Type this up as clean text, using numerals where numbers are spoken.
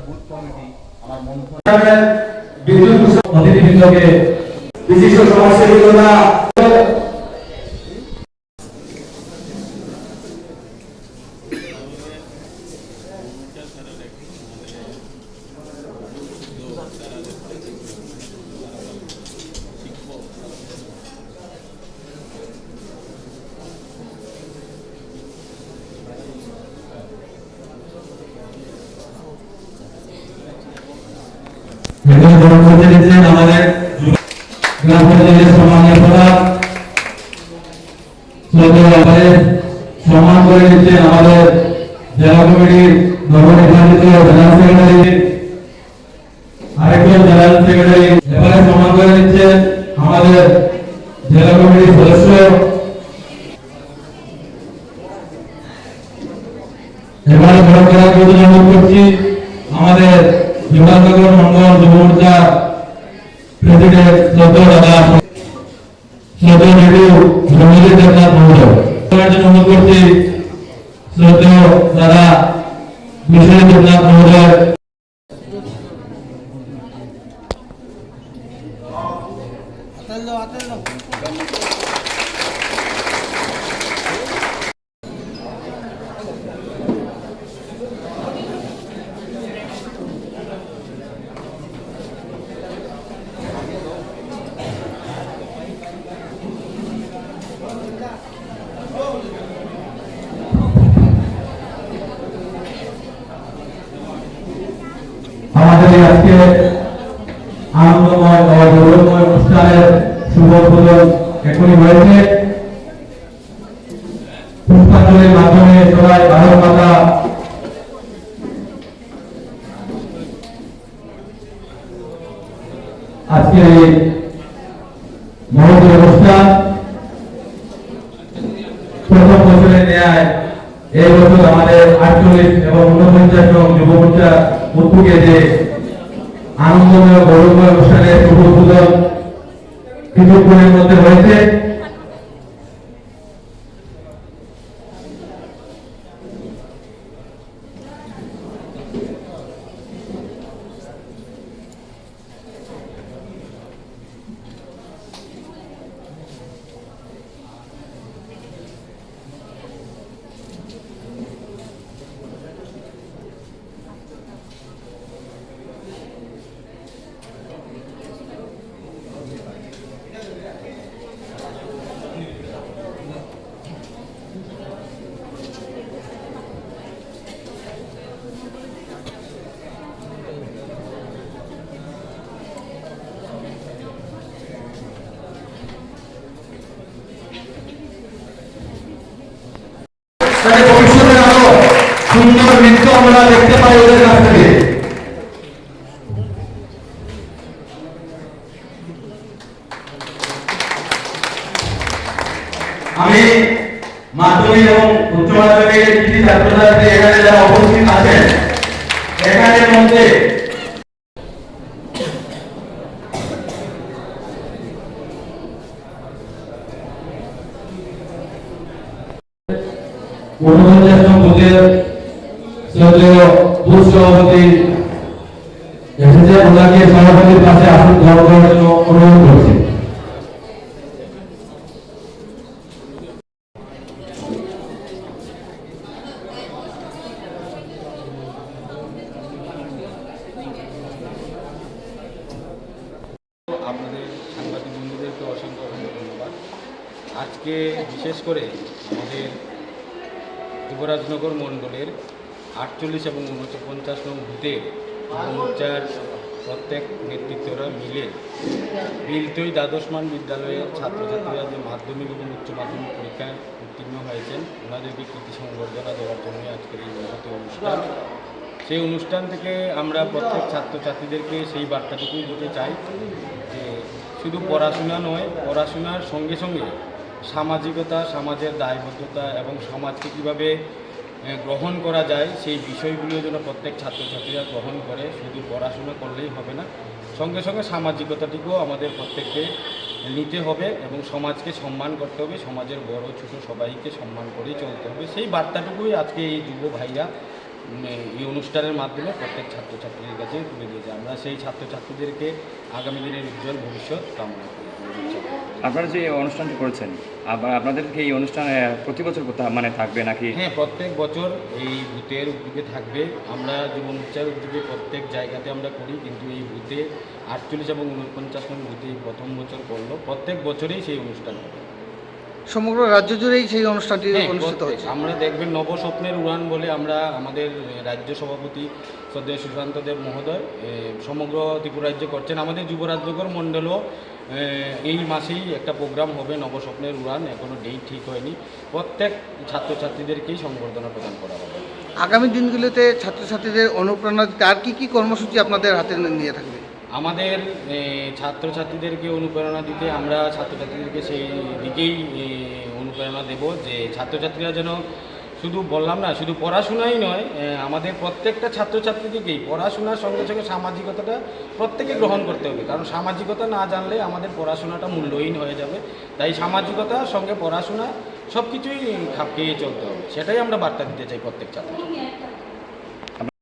Booth committee আমার মন্ত্রী অতিথিবৃন্দকে বিশিষ্ট সমাজসেবীরা আমাদের গ্রাম পঞ্চায়েতের সম্মানীয় প্রধান সম্মান করে নিচ্ছেন আমাদের জেলা কমিটির নবনির্বাচিত জেনারেল সেক্রেটারি, আরেকজন জেনারেল সেক্রেটারি। এবারে সম্মান করে নিচ্ছেন আমাদের জেলা কমিটির সদস্য। এবারে অনুরোধ করছি আমাদের বিভাগনগর মন্ডল যুব মোর্চা প্রেসিডেন্ট দাদা রমিজ দেবনাথ মহোদয় অনুরোধ করছি দাদা বিশ্বজিৎ দেবনাথ মহোদয়। আমাদের আজকে আনন্দময় ও গৌরবময় অনুষ্ঠানের শুভ উদ্বোধন এখনই হয়েছে। পুষ্পাঞ্জলির মাধ্যমে সবাই ভারত মাতা আজকের এই মহৎ অনুষ্ঠান প্রথম বছরের ন্যায় এই বছর আমাদের 48 এবং 49 নং যুব মোর্চা উদ্যোগে যে আনন্দময় গৌরবময় অনুষ্ঠানের শুভ উদ্বোধন কিছুক্ষণের মধ্যে হয়েছে। ভবিষ্যতে আরো সুন্দর নৃত্য আমরা দেখতে পাই ওদের কাছ থেকে। আমি মাধ্যমিক এবং উচ্চ মাধ্যমিকের কৃতি ছাত্রছাত্রী এখানে যারা উপস্থিত আছেন, এখানের মধ্যে বুথ সভাপতি এসেছে, ওনাকে সভাপতির পাশে আসন গ্রহণ করার জন্য অনুরোধ করছি। আপনাদের সাংবাদিক বন্ধুদেরকে অসংখ্য ধন্যবাদ। আজকে বিশেষ করে আমাদের যুবরাজনগর মণ্ডলের 48 এবং 49 নং বুথের মোর্চার প্রত্যেক নেতৃত্বরা মিলে বিলতৈ দ্বাদশ মান বিদ্যালয়ের ছাত্রছাত্রীরা যে মাধ্যমিক এবং উচ্চ মাধ্যমিক পরীক্ষায় উত্তীর্ণ হয়েছেন ওনাদেরকে কৃতি সংবর্ধনা দেওয়ার জন্য আজকের এই মহৎ অনুষ্ঠান। সেই অনুষ্ঠান থেকে আমরা প্রত্যেক ছাত্রছাত্রীদেরকে সেই বার্তাটুকুই দিতে চাই যে শুধু পড়াশোনা নয়, পড়াশোনার সঙ্গে সঙ্গে সামাজিকতা, সমাজের দায়বদ্ধতা এবং সমাজকে কীভাবে গ্রহণ করা যায় সেই বিষয়গুলো যেন প্রত্যেক ছাত্রছাত্রীরা গ্রহণ করে। শুধু পড়াশোনা করলেই হবে না, সঙ্গে সঙ্গে সামাজিকতাটিকেও আমাদের প্রত্যেককে নিতে হবে এবং সমাজকে সম্মান করতে হবে, সমাজের বড় ছোট সবাইকে সম্মান করেই চলতে হবে। সেই বার্তাটুকুই আজকে এই যুব ভাইরা এই অনুষ্ঠানের মাধ্যমে প্রত্যেক ছাত্রছাত্রীদের কাছে তুলে দিয়েছে। আমরা সেই ছাত্রছাত্রীদেরকে আগামী দিনের উজ্জ্বল ভবিষ্যৎ কামনা করি। আপনারা যে অনুষ্ঠানটি করেছেন, আপনাদেরকে এই অনুষ্ঠানে প্রতি বছর মানে থাকবে নাকি? হ্যাঁ, প্রত্যেক বছর এই ভূতের উদ্যোগে থাকবে। আমরা যুব মোর্চার উদ্যোগে প্রত্যেক জায়গাতে আমরা করি, কিন্তু এই ভূতে 48 এবং 49 নং ভূতে প্রথম বছর করলো। প্রত্যেক বছরেই সেই অনুষ্ঠান হবে। সমগ্র রাজ্য জুড়েই সেই অনুষ্ঠানটি হ্যাঁ, অনুষ্ঠিত প্রত্যেক। হচ্ছে। আমরা দেখবেন নবস্বপ্নের উড়ান বলে আমরা আমাদের রাজ্য সভাপতি শ্রদ্ধেয় সুশান্ত দেব মহোদয় সমগ্র ত্রিপুরা রাজ্যে করছেন। আমাদের যুবরাজ্যকর মণ্ডলও এই মাসেই একটা প্রোগ্রাম হবে নবস্বপ্নের উড়ান, এখনও ডেট ঠিক হয়নি। প্রত্যেক ছাত্রছাত্রীদেরকেই সংবর্ধনা প্রদান করা হবে। আগামী দিনগুলোতে ছাত্রছাত্রীদের অনুপ্রেরণা দিতে আর কি কর্মসূচি আপনাদের হাতে নিয়ে থাকবে? আমাদের ছাত্রছাত্রীদেরকে অনুপ্রেরণা দিতে আমরা ছাত্রছাত্রীদেরকে সেই দিকেই অনুপ্রেরণা দেব যে ছাত্রছাত্রীরা যেন শুধু বললাম না, শুধু পড়াশোনাই নয়, আমাদের প্রত্যেকটা ছাত্রছাত্রীদেরকেই পড়াশোনার সঙ্গে সঙ্গে সামাজিকতাটা প্রত্যেকে গ্রহণ করতে হবে। কারণ সামাজিকতা না জানলে আমাদের পড়াশোনাটা মূল্যহীন হয়ে যাবে। তাই সামাজিকতার সঙ্গে পড়াশোনা সব কিছুই খাপ খেয়ে চলতে হবে। সেটাই আমরা বার্তা দিতে চাই প্রত্যেক ছাত্রছাত্রী।